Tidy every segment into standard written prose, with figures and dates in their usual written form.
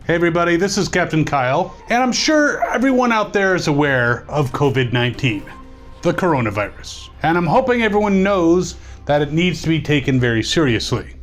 Hey everybody, this is Captain Kyle, and I'm sure everyone out there is aware of COVID-19, the coronavirus. And I'm hoping everyone knows that it needs to be taken very seriously,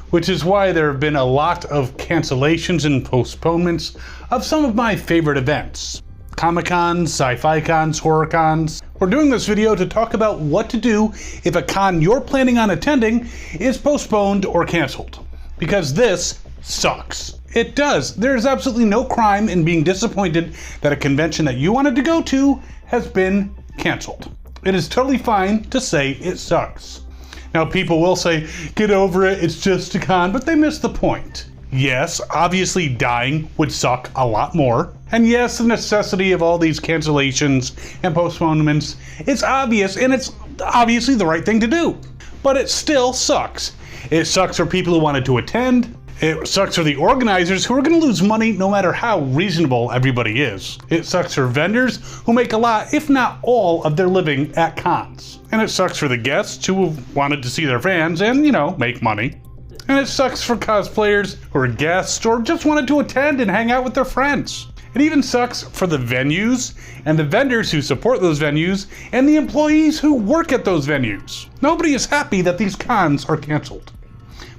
which is why there have been a lot of cancellations and postponements of some of my favorite events. Comic-Cons, sci-fi cons, horror cons. We're doing this video to talk about what to do if a con you're planning on attending is postponed or canceled. Because this sucks. It does. There's absolutely no crime in being disappointed that a convention that you wanted to go to has been canceled. It is totally fine to say it sucks. Now people will say, get over it, it's just a con, but they miss the point. Yes, obviously dying would suck a lot more. And yes, the necessity of all these cancellations and postponements is obvious, and it's obviously the right thing to do. But it still sucks. It sucks for people who wanted to attend. It sucks for the organizers who are going to lose money no matter how reasonable everybody is. It sucks for vendors who make a lot, if not all, of their living at cons. And it sucks for the guests who wanted to see their fans and, make money. And it sucks for cosplayers who are guests or just wanted to attend and hang out with their friends. It even sucks for the venues and the vendors who support those venues and the employees who work at those venues. Nobody is happy that these cons are canceled.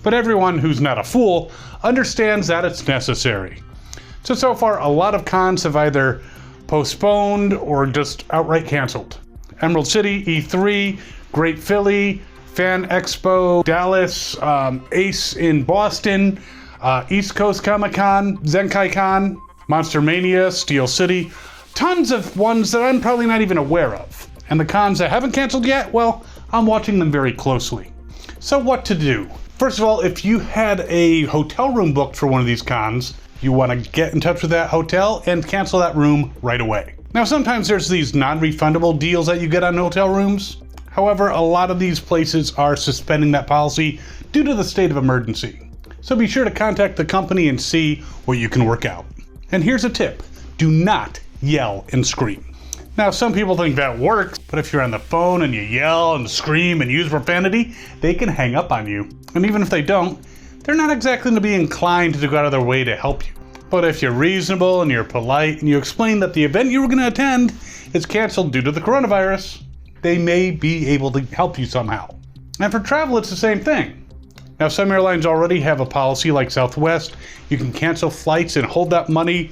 But everyone who's not a fool understands that it's necessary. So far, a lot of cons have either postponed or just outright canceled. Emerald City, E3, Great Philly, Fan Expo Dallas, Ace in Boston, East Coast Comic-Con, Zenkaikon, Monster Mania, Steel City, tons of ones that I'm probably not even aware of. And the cons that haven't canceled yet, well, I'm watching them very closely. So what to do? First of all, if you had a hotel room booked for one of these cons, you want to get in touch with that hotel and cancel that room right away. Now, sometimes there's these non-refundable deals that you get on hotel rooms. However, a lot of these places are suspending that policy due to the state of emergency. So be sure to contact the company and see what you can work out. And here's a tip: do not yell and scream. Now, some people think that works, but if you're on the phone and you yell and scream and use profanity, they can hang up on you. And even if they don't, they're not exactly going to be inclined to go out of their way to help you. But if you're reasonable and you're polite and you explain that the event you were going to attend is canceled due to the coronavirus, they may be able to help you somehow. And for travel, it's the same thing. Now, some airlines already have a policy like Southwest. You can cancel flights and hold that money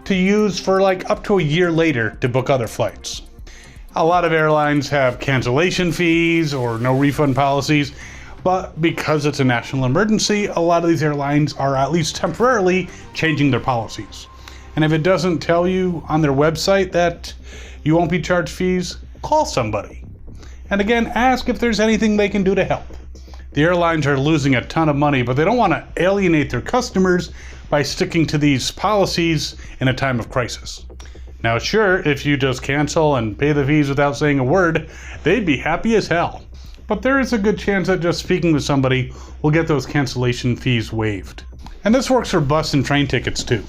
to use for up to a year later to book other flights. A lot of airlines have cancellation fees or no refund policies, but because it's a national emergency, a lot of these airlines are at least temporarily changing their policies. And if it doesn't tell you on their website that you won't be charged fees, call somebody. And again, ask if there's anything they can do to help. The airlines are losing a ton of money, but they don't want to alienate their customers by sticking to these policies in a time of crisis. Now, sure, if you just cancel and pay the fees without saying a word, they'd be happy as hell. But there is a good chance that just speaking with somebody will get those cancellation fees waived. And this works for bus and train tickets too.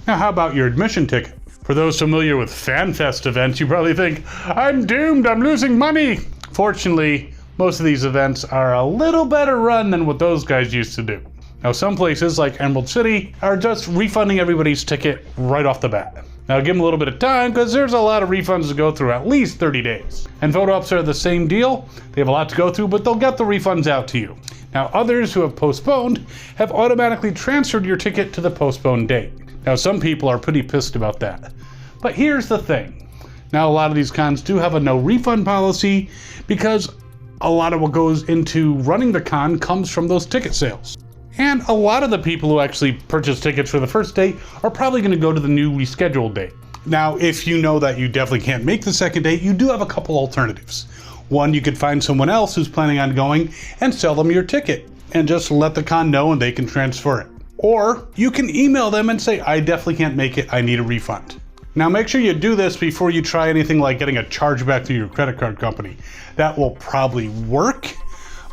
Now, how about your admission ticket? For those familiar with FanFest events, you probably think, I'm doomed, I'm losing money. Fortunately, most of these events are a little better run than what those guys used to do. Now, some places like Emerald City are just refunding everybody's ticket right off the bat. Now, give them a little bit of time because there's a lot of refunds to go through, at least 30 days. And photo ops are the same deal. They have a lot to go through, but they'll get the refunds out to you. Now, others who have postponed have automatically transferred your ticket to the postponed date. Now, some people are pretty pissed about that. But here's the thing. Now, a lot of these cons do have a no refund policy because a lot of what goes into running the con comes from those ticket sales. And a lot of the people who actually purchase tickets for the first date are probably going to go to the new rescheduled date. Now, if you know that you definitely can't make the second date, you do have a couple alternatives. One, you could find someone else who's planning on going and sell them your ticket and just let the con know and they can transfer it. Or you can email them and say, I definitely can't make it, I need a refund. Now, make sure you do this before you try anything like getting a chargeback through your credit card company. That will probably work,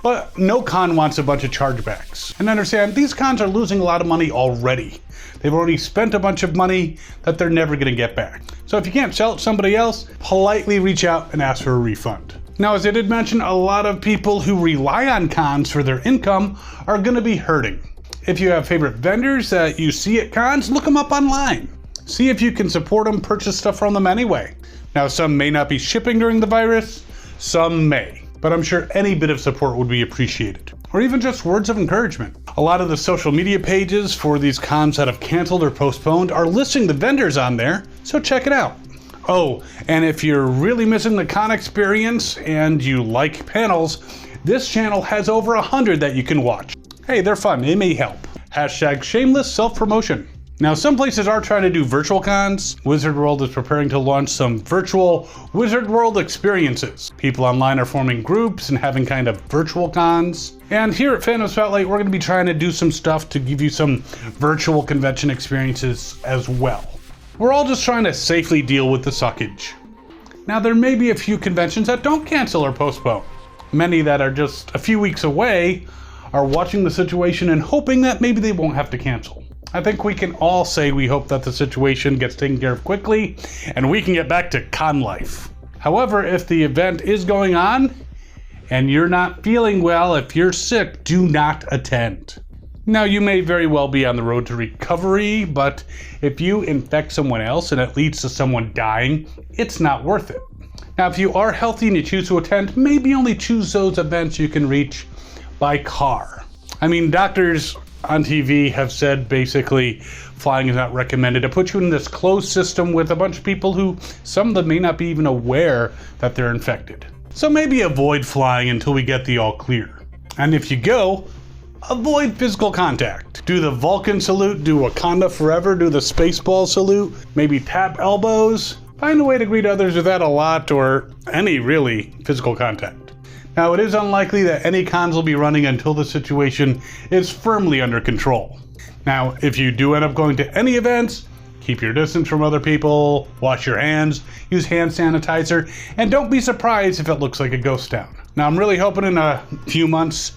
but no con wants a bunch of chargebacks. And understand, these cons are losing a lot of money already. They've already spent a bunch of money that they're never going to get back. So if you can't sell it to somebody else, politely reach out and ask for a refund. Now, as I did mention, a lot of people who rely on cons for their income are going to be hurting. If you have favorite vendors that you see at cons, look them up online. See if you can support them, purchase stuff from them anyway. Now, some may not be shipping during the virus, some may, but I'm sure any bit of support would be appreciated. Or even just words of encouragement. A lot of the social media pages for these cons that have canceled or postponed are listing the vendors on there, so check it out. Oh, and if you're really missing the con experience and you like panels, this channel has over 100 that you can watch. Hey, they're fun, they may help. Hashtag shameless self-promotion. Now, some places are trying to do virtual cons. Wizard World is preparing to launch some virtual Wizard World experiences. People online are forming groups and having kind of virtual cons. And here at Fandom Spotlite, we're going to be trying to do some stuff to give you some virtual convention experiences as well. We're all just trying to safely deal with the suckage. Now, there may be a few conventions that don't cancel or postpone. Many that are just a few weeks away are watching the situation and hoping that maybe they won't have to cancel. I think we can all say we hope that the situation gets taken care of quickly and we can get back to con life. However, if the event is going on and you're not feeling well, if you're sick, do not attend. Now, you may very well be on the road to recovery, but if you infect someone else and it leads to someone dying, it's not worth it. Now, if you are healthy and you choose to attend, maybe only choose those events you can reach by car. I mean, doctors on TV have said basically flying is not recommended. To put you in this closed system with a bunch of people who some of them may not be even aware that they're infected. So maybe avoid flying until we get the all clear. And if you go, avoid physical contact. Do the Vulcan salute, do Wakanda forever, do the Spaceball salute, maybe tap elbows. Find a way to greet others without a lot or any really physical contact. Now, it is unlikely that any cons will be running until the situation is firmly under control. Now, if you do end up going to any events, keep your distance from other people, wash your hands, use hand sanitizer, and don't be surprised if it looks like a ghost town. Now, I'm really hoping in a few months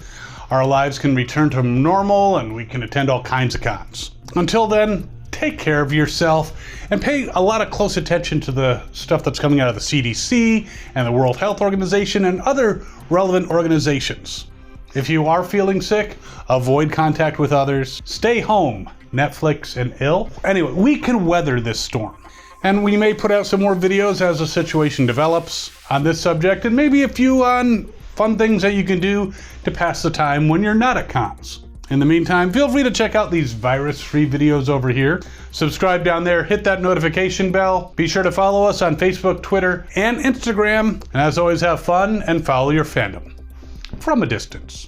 our lives can return to normal and we can attend all kinds of cons. Until then, take care of yourself and pay a lot of close attention to the stuff that's coming out of the CDC and the World Health Organization and other relevant organizations. If you are feeling sick, avoid contact with others, stay home, Netflix and ill. Anyway, we can weather this storm. And we may put out some more videos as the situation develops on this subject, and maybe a few on fun things that you can do to pass the time when you're not at cons. In the meantime, feel free to check out these virus-free videos over here. Subscribe down there, hit that notification bell. Be sure to follow us on Facebook, Twitter, and Instagram. And as always, have fun and follow your fandom from a distance.